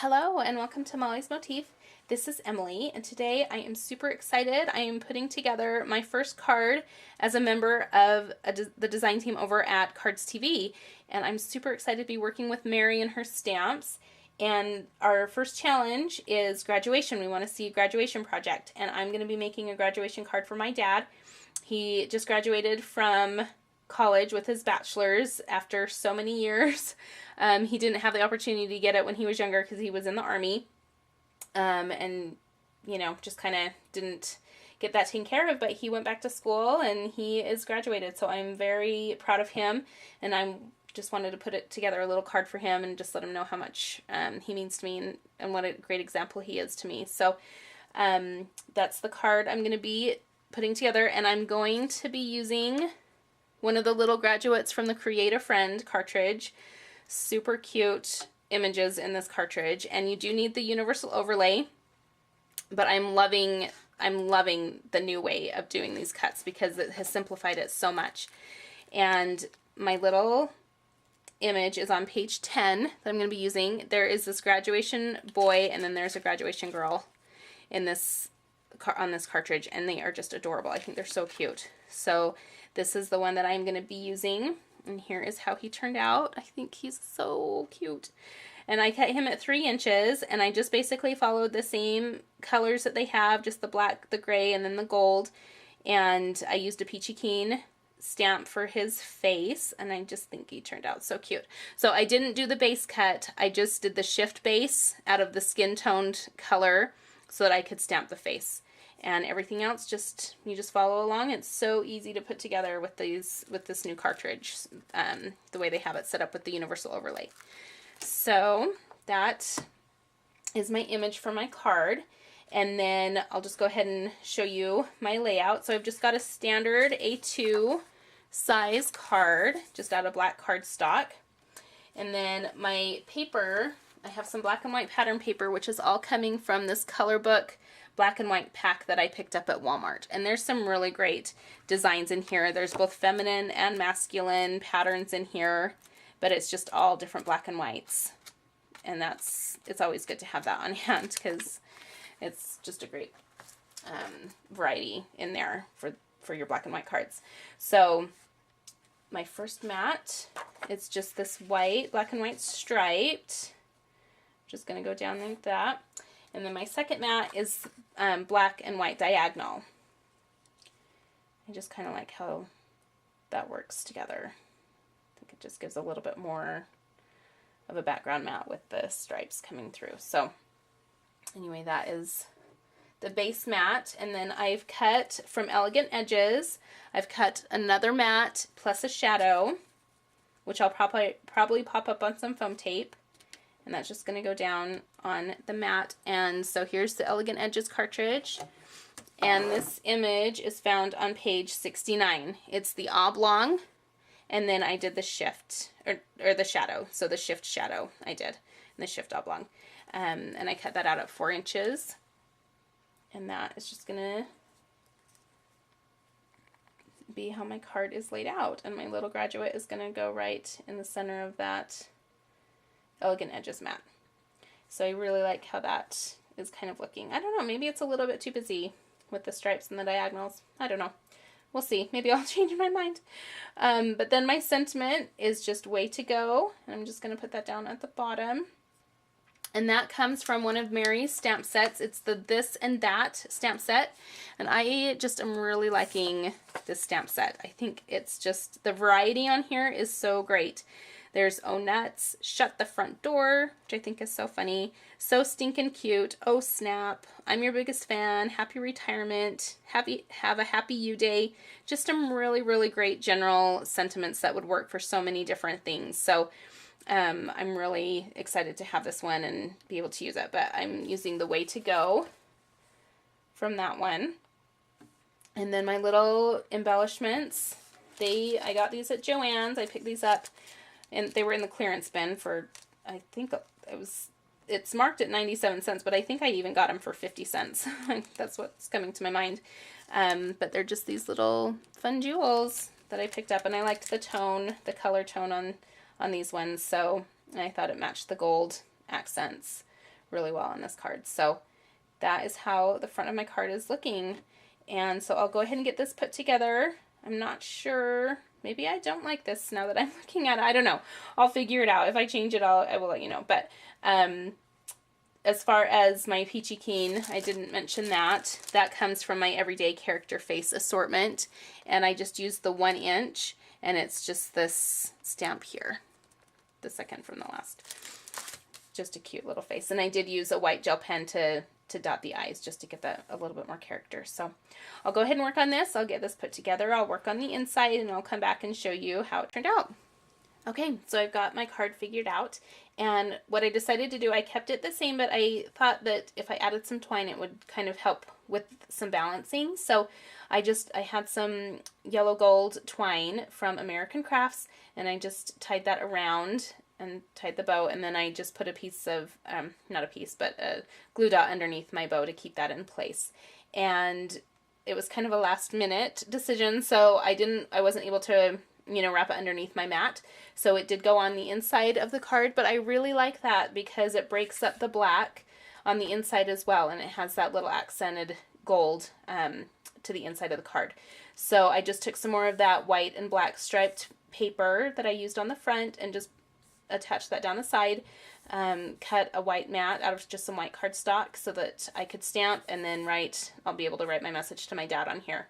Hello and welcome to Mollie's Motif. This is Emily and today I am super excited. I am putting together my first card as a member of the design team over at CardzTV, and I'm super excited to be working with Mary and her stamps. And our first challenge is graduation. We want to see a graduation project, and I'm going to be making a graduation card for my dad. He just graduated from college with his bachelor's after so many years. He didn't have the opportunity to get it when he was younger because he was in the Army, and just kind of didn't get that taken care of, but he went back to school and he is graduated, so I'm very proud of him, and I just wanted to put it together a little card for him and just let him know how much he means to me and what a great example he is to me. So that's the card I'm going to be putting together, and I'm going to be using one of the little graduates from the Create a Friend cartridge. Super cute images in this cartridge, and you do need the universal overlay, but I'm loving the new way of doing these cuts because it has simplified it so much. And my little image is on page 10 that I'm going to be using. There is this graduation boy and then there's a graduation girl in this on this cartridge, and they are just adorable. I think they're so cute. So this is the one that I'm going to be using, and here is how he turned out. I think he's so cute. And I cut him at 3 inches, and I just basically followed the same colors that they have, just the black, the gray, and then the gold. And I used a peachy keen stamp for his face, and I just think he turned out so cute. So I didn't do the base cut. I just did the shift base out of the skin toned color so that I could stamp the face. And everything else, you just follow along. It's so easy to put together with this new cartridge, the way they have it set up with the universal overlay. So that is my image for my card, and then I'll just go ahead and show you my layout. So I've just got a standard A2 size card, just out of black cardstock, and then my paper, I have some black and white pattern paper, which is all coming from this color book black and white pack that I picked up at Walmart. And there's some really great designs in here. There's both feminine and masculine patterns in here, but it's just all different black and whites. And it's always good to have that on hand because it's just a great variety in there for your black and white cards. So my first mat, it's just this white, black and white striped. Just going to go down like that. And then my second mat is black and white diagonal. I just kind of like how that works together. I think it just gives a little bit more of a background mat with the stripes coming through. So anyway, that is the base mat. And then I've cut from Elegant Edges, I've cut another mat plus a shadow, which I'll probably pop up on some foam tape. And that's just going to go down on the mat. And so here's the Elegant Edges cartridge. And this image is found on page 69. It's the oblong, and then I did the shift, or the shadow. So the shift shadow I did, and the shift oblong. And I cut that out at 4 inches. And that is just going to be how my card is laid out. And my little graduate is going to go right in the center of that Elegant Edges mat. So I really like how that is kind of looking. I don't know, maybe it's a little bit too busy with the stripes and the diagonals. I don't know. We'll see. Maybe I'll change my mind. But then my sentiment is just way to go. I'm just going to put that down at the bottom. And that comes from one of Mary's stamp sets. It's the This and That stamp set. And I just am really liking this stamp set. I think it's just, the variety on here is so great. There's Oh Nuts, Shut the Front Door, which I think is so funny, So Stinkin' Cute, Oh Snap, I'm Your Biggest Fan, Happy Retirement, Have a Happy You Day. Just some really, really great general sentiments that would work for so many different things. So I'm really excited to have this one and be able to use it. But I'm using the Way to Go from that one. And then my little embellishments, I got these at Joann's. I picked these up. And they were in the clearance bin for, I think it's marked at 97 cents, but I think I even got them for 50 cents. That's what's coming to my mind. But they're just these little fun jewels that I picked up, and I liked the tone, the color tone on these ones, so I thought it matched the gold accents really well on this card. So that is how the front of my card is looking. And so I'll go ahead and get this put together. I'm not sure. Maybe I don't like this now that I'm looking at it. I don't know. I'll figure it out. If I change it, I will let you know. But as far as my Peachy Keen, I didn't mention that. That comes from my Everyday Character Face assortment. And I just used the 1 inch. And it's just this stamp here. The second from the last. Just a cute little face. And I did use a white gel pen to dot the eyes just to get that a little bit more character. So I'll go ahead and work on this. I'll get this put together. I'll work on the inside and I'll come back and show you how it turned out. Okay, so I've got my card figured out, and what I decided to do, I kept it the same, but I thought that if I added some twine it would kind of help with some balancing. So I had some yellow gold twine from American Crafts, and I just tied that around and tied the bow, and then I just put a piece of, not a piece, but a glue dot underneath my bow to keep that in place. And it was kind of a last minute decision, so I wasn't able to, wrap it underneath my mat. So it did go on the inside of the card, but I really like that because it breaks up the black on the inside as well, and it has that little accented gold to the inside of the card. So I just took some more of that white and black striped paper that I used on the front and just attach that down the side, cut a white mat out of just some white cardstock so that I could stamp and then I'll be able to write my message to my dad on here.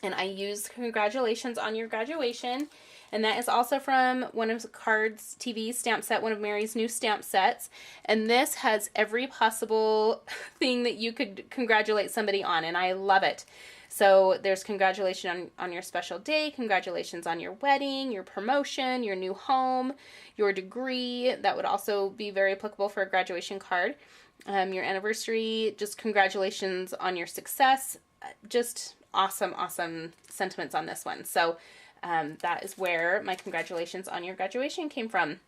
And I used congratulations on your graduation, and that is also from one of CardzTV's stamp set, one of Mary's new stamp sets, and this has every possible thing that you could congratulate somebody on, and I love it. So there's congratulations on your special day, congratulations on your wedding, your promotion, your new home, your degree. That would also be very applicable for a graduation card. Your anniversary, just congratulations on your success. Just awesome sentiments on this one. So that is where my congratulations on your graduation came from.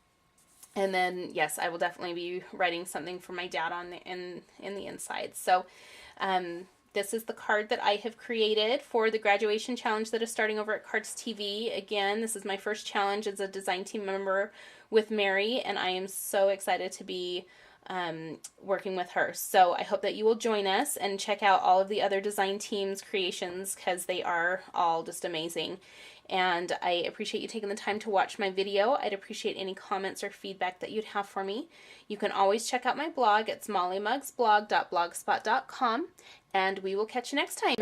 And then, yes, I will definitely be writing something for my dad on in the inside. So this is the card that I have created for the graduation challenge that is starting over at CardzTV. Again, this is my first challenge as a design team member with Mary, and I am so excited to be working with her. So I hope that you will join us and check out all of the other design teams' creations because they are all just amazing. And I appreciate you taking the time to watch my video. I'd appreciate any comments or feedback that you'd have for me. You can always check out my blog. It's mollymugsblog.blogspot.com, and we will catch you next time.